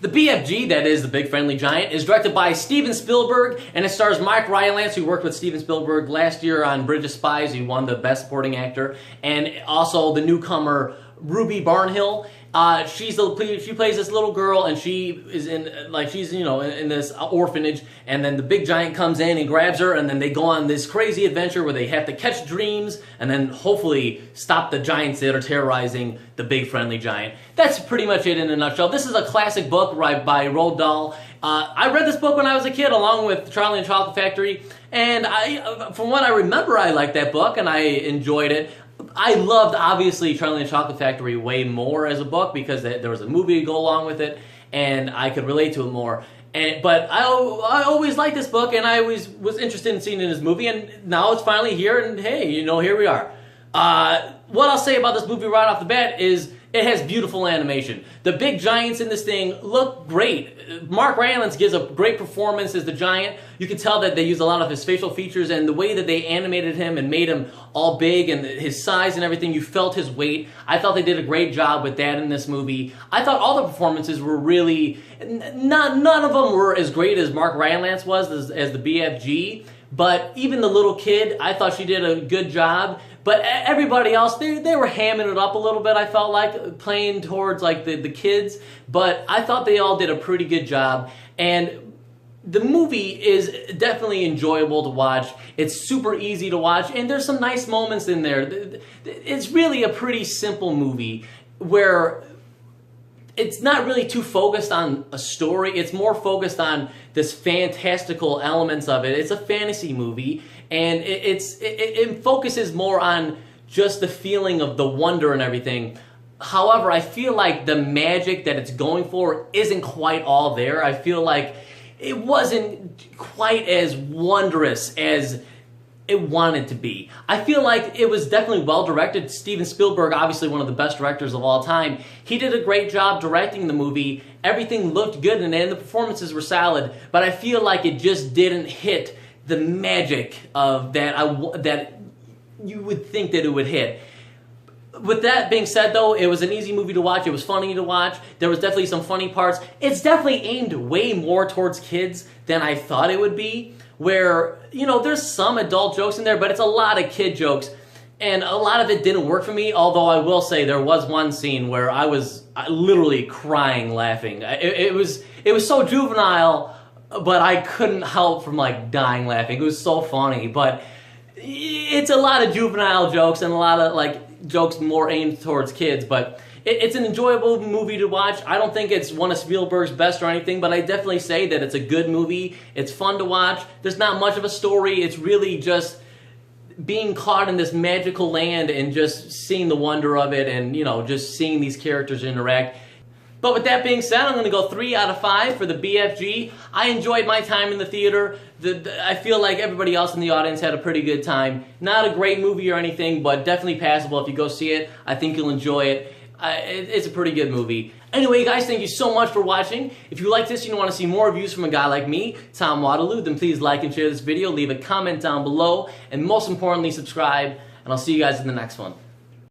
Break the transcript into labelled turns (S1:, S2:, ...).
S1: The BFG, that is The Big Friendly Giant, is directed by Steven Spielberg, and it stars Mark Rylance, who worked with Steven Spielberg last year on Bridge of Spies. He won the Best Supporting Actor, and also the newcomer Ruby Barnhill. She plays this little girl, and she is in in this orphanage, and then the big giant comes in and grabs her, and then they go on this crazy adventure where they have to catch dreams and then hopefully stop the giants that are terrorizing the Big Friendly Giant. That's pretty much it in a nutshell. This is a classic book by Roald Dahl. I read this book when I was a kid along with Charlie and the Chocolate Factory, and from what I remember, I liked that book and I enjoyed it. I loved, obviously, Charlie and the Chocolate Factory way more as a book because there was a movie to go along with it, and I could relate to it more. But I always liked this book, and I always was interested in seeing it in this movie, and now it's finally here, and hey, here we are. What I'll say about this movie right off the bat is it has beautiful animation. The big giants in this thing look great. Mark Rylance gives a great performance as the giant. You can tell that they use a lot of his facial features, and the way that they animated him and made him all big and his size and everything, you felt his weight. I thought they did a great job with that in this movie. I thought all the performances were really, none of them were as great as Mark Rylance was as the BFG, but even the little kid, I thought she did a good job. But everybody else, they were hamming it up a little bit, I felt like, playing towards like the kids. But I thought they all did a pretty good job. And the movie is definitely enjoyable to watch. It's super easy to watch, and there's some nice moments in there. It's really a pretty simple movie where it's not really too focused on a story. It's more focused on this fantastical elements of it. It's a fantasy movie, and it focuses more on just the feeling of the wonder and everything. However, I feel like the magic that it's going for isn't quite all there. I feel like it wasn't quite as wondrous as it wanted to be. I feel like it was definitely well directed. Steven Spielberg, obviously one of the best directors of all time, he did a great job directing the movie. Everything looked good in it, and the performances were solid, but I feel like it just didn't hit the magic of that you would think that it would hit. With that being said, though, it was an easy movie to watch. It was funny to watch. There was definitely some funny parts. It's definitely aimed way more towards kids than I thought it would be, where, there's some adult jokes in there, but it's a lot of kid jokes, and a lot of it didn't work for me, although I will say there was one scene where I was literally crying laughing. It was so juvenile, but I couldn't help from, dying laughing. It was so funny, but it's a lot of juvenile jokes and a lot of, jokes more aimed towards kids, but it's an enjoyable movie to watch. I don't think it's one of Spielberg's best or anything, but I definitely say that it's a good movie. It's fun to watch. There's not much of a story. It's really just being caught in this magical land and just seeing the wonder of it and, just seeing these characters interact. But with that being said, I'm going to go 3 out of 5 for the BFG. I enjoyed my time in the theater. I feel like everybody else in the audience had a pretty good time. Not a great movie or anything, but definitely passable. If you go see it, I think you'll enjoy it. It's a pretty good movie. Anyway, guys, thank you so much for watching. If you like this and you want to see more reviews from a guy like me, Tom Waterloo, then please like and share this video, leave a comment down below, and most importantly, subscribe, and I'll see you guys in the next one.